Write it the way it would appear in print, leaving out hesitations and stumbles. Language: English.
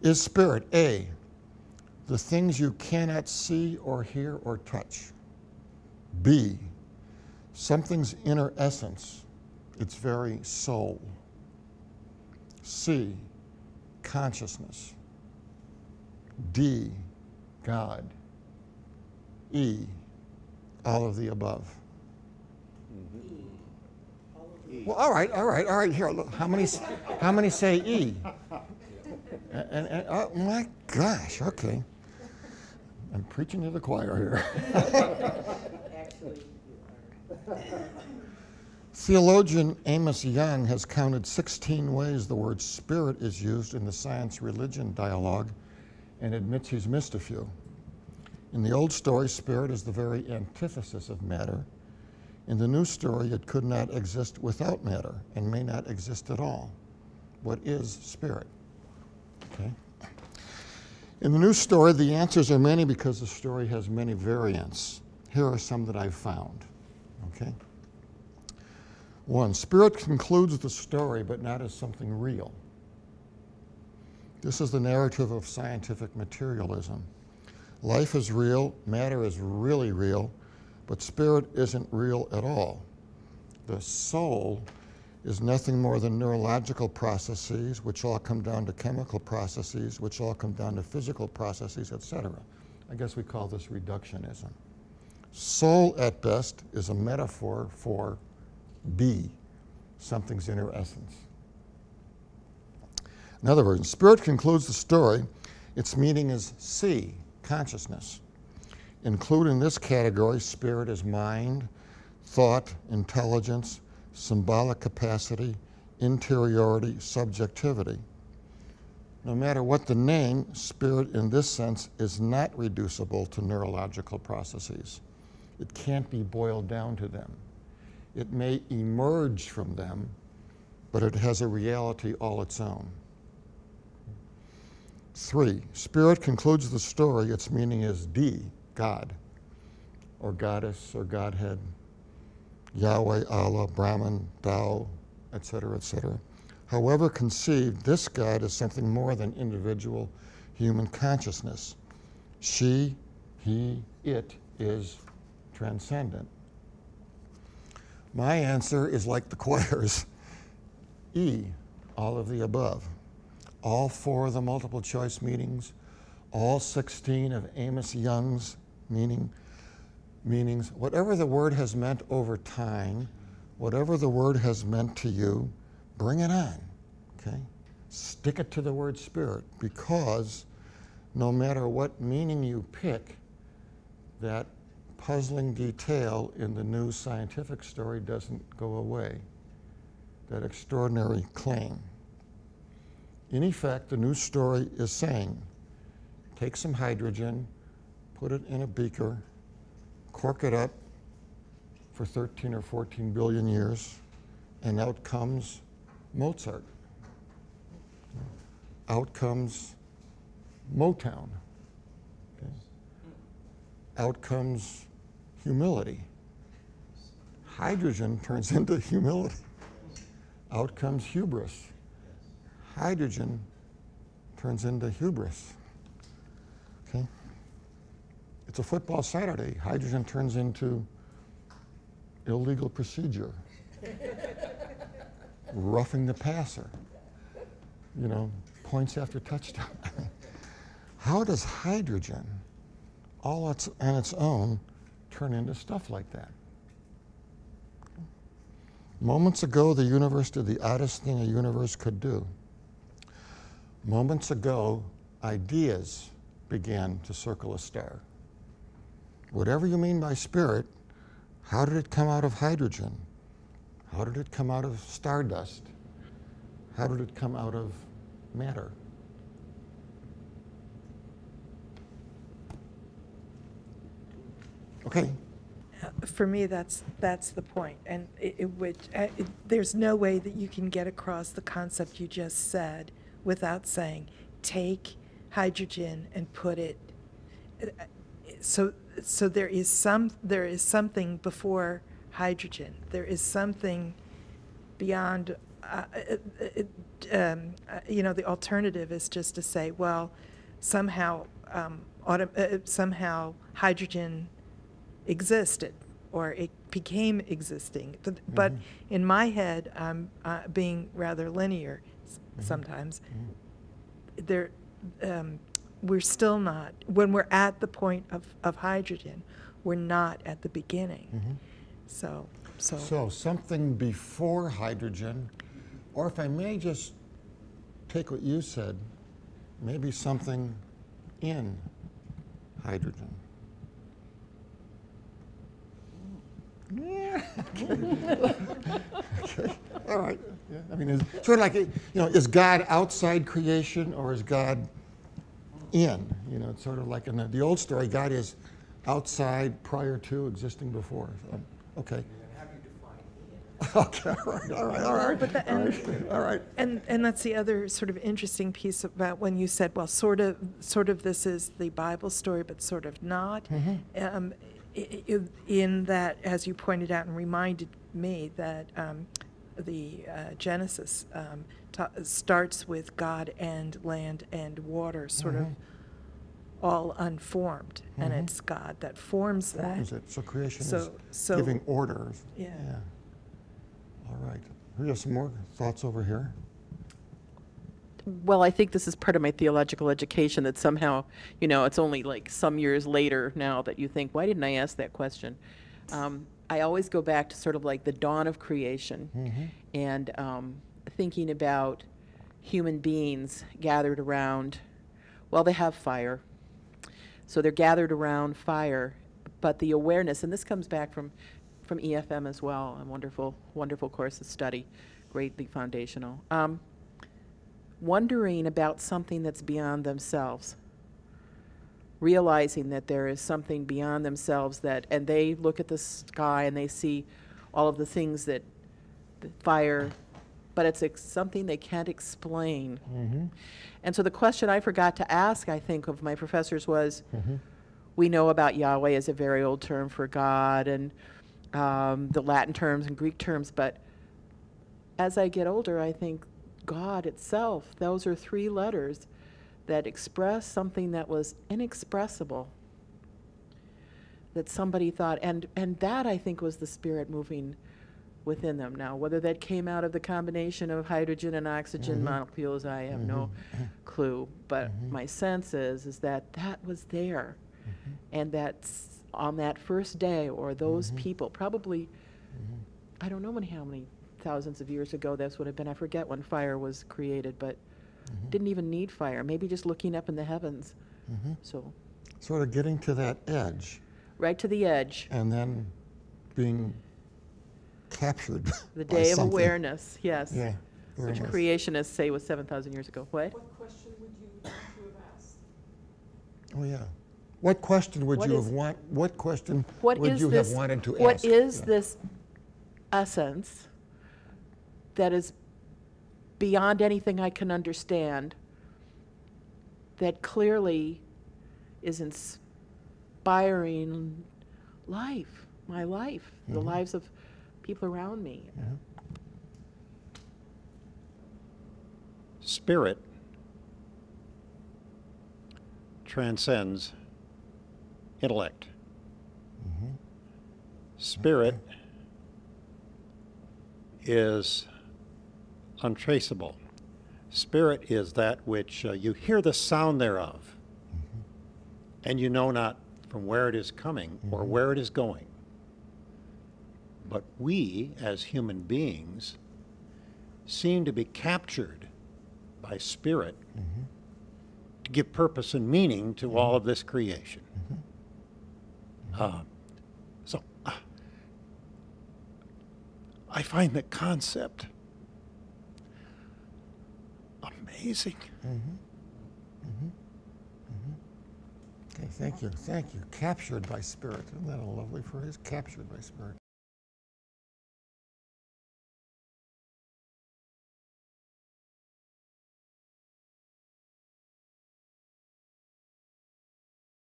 Is spirit, A, the things you cannot see or hear or touch? B, something's inner essence, its very soul? C, consciousness? D, God? E, all of the above? Well, all right. Here, look. How many say E? And oh my gosh, okay. I'm preaching to the choir here. Theologian Amos Young has counted 16 ways the word spirit is used in the science-religion dialogue and admits he's missed a few. In the old story, spirit is the very antithesis of matter. In the new story, it could not exist without matter and may not exist at all. What is spirit? Okay. In the new story, the answers are many because the story has many variants. Here are some that I've found. Okay. 1, spirit concludes the story, but not as something real. This is the narrative of scientific materialism. Life is real, matter is really real, but spirit isn't real at all. The soul is nothing more than neurological processes, which all come down to chemical processes, which all come down to physical processes, etc. I guess we call this reductionism. Soul, at best, is a metaphor for B, something's inner essence. In other words, spirit concludes the story. Its meaning is C, consciousness. Include in this category spirit as mind, thought, intelligence, symbolic capacity, interiority, subjectivity. No matter what the name, spirit in this sense is not reducible to neurological processes. It can't be boiled down to them. It may emerge from them, but it has a reality all its own. 3, spirit concludes the story. Its meaning is D, God, or goddess, or Godhead, Yahweh, Allah, Brahman, Tao, etc., etc. However conceived, this God is something more than individual human consciousness. She, he, it is transcendent. My answer is like the choir's. E, all of the above. All 4 of the multiple choice meanings, all 16 of Amos Young's meanings, whatever the word has meant over time, whatever the word has meant to you, bring it on, okay? Stick it to the word spirit, because no matter what meaning you pick, that puzzling detail in the new scientific story doesn't go away, that extraordinary claim. In effect, the new story is saying, take some hydrogen, put it in a beaker, cork it up for 13 or 14 billion years, and out comes Mozart. Out comes Motown. Okay? Out comes humility. Hydrogen turns into humility. Out comes hubris. Hydrogen turns into hubris. Okay? It's a football Saturday. Hydrogen turns into illegal procedure. Roughing the passer. You know, points after touchdown. How does hydrogen, all on its own, turn into stuff like that? Moments ago, the universe did the oddest thing a universe could do. Moments ago, ideas began to circle a star. Whatever you mean by spirit, how did it come out of hydrogen? How did it come out of stardust? How did it come out of matter? Okay. For me, that's the point, and there's no way that you can get across the concept you just said without saying, take hydrogen and put it. So there is something before hydrogen. There is something beyond the alternative is just to say, well, somehow somehow hydrogen existed, or it became existing. But in my head, I'm being rather linear sometimes. There, we're still not, when we're at the point of hydrogen, we're not at the beginning. So something before hydrogen, or if I may just take what you said, maybe something in hydrogen. Yeah. Okay. All right. Yeah. I mean, it's sort of like, is God outside creation or is God in? It's sort of like in the old story, God is outside prior to, existing before. So, okay. Okay, all right. And that's the other sort of interesting piece about when you said, well, sort of this is the Bible story, but sort of not. In that, as you pointed out and reminded me, that the Genesis starts with God and land and water, sort of all unformed, and it's God that forms that. So creation is so giving order. Yeah. All right. We have some more thoughts over here. Well, I think this is part of my theological education, that somehow, it's only like some years later now that you think, why didn't I ask that question? I always go back to sort of like the dawn of creation and thinking about human beings gathered around, well, they have fire. So they're gathered around fire, but the awareness, and this comes back from EFM as well, a wonderful, wonderful course of study, greatly foundational. Wondering about something that's beyond themselves, realizing that there is something beyond themselves and they look at the sky and they see all of the things that the fire, but it's something they can't explain. And so the question I forgot to ask, I think, of my professors was, we know about Yahweh as a very old term for God, and the Latin terms and Greek terms, but as I get older, I think God itself, those are 3 letters that express something that was inexpressible, that somebody thought, and that I think was the Spirit moving within them. Now, whether that came out of the combination of hydrogen and oxygen molecules, I have no clue, but my sense is that was there, and that's on that first day, or those people, probably, I don't know how many thousands of years ago this would have been. I forget when fire was created, but didn't even need fire. Maybe just looking up in the heavens. So, sort of getting to that edge. Right to the edge. And then being captured. The day of awareness, yes. Yeah. Which creationists say was 7,000 years ago. What? What question would you want to have asked? Oh yeah. What question would you have wanted to ask? What is this essence that is beyond anything I can understand, that clearly is inspiring life, my life, the lives of people around me? Spirit transcends intellect. Spirit is untraceable. Spirit is that which you hear the sound thereof, and you know not from where it is coming or where it is going. But we, as human beings, seem to be captured by Spirit to give purpose and meaning to all of this creation. So I find the concept amazing. Okay, thank you. Captured by Spirit. Isn't that a lovely phrase? Captured by Spirit.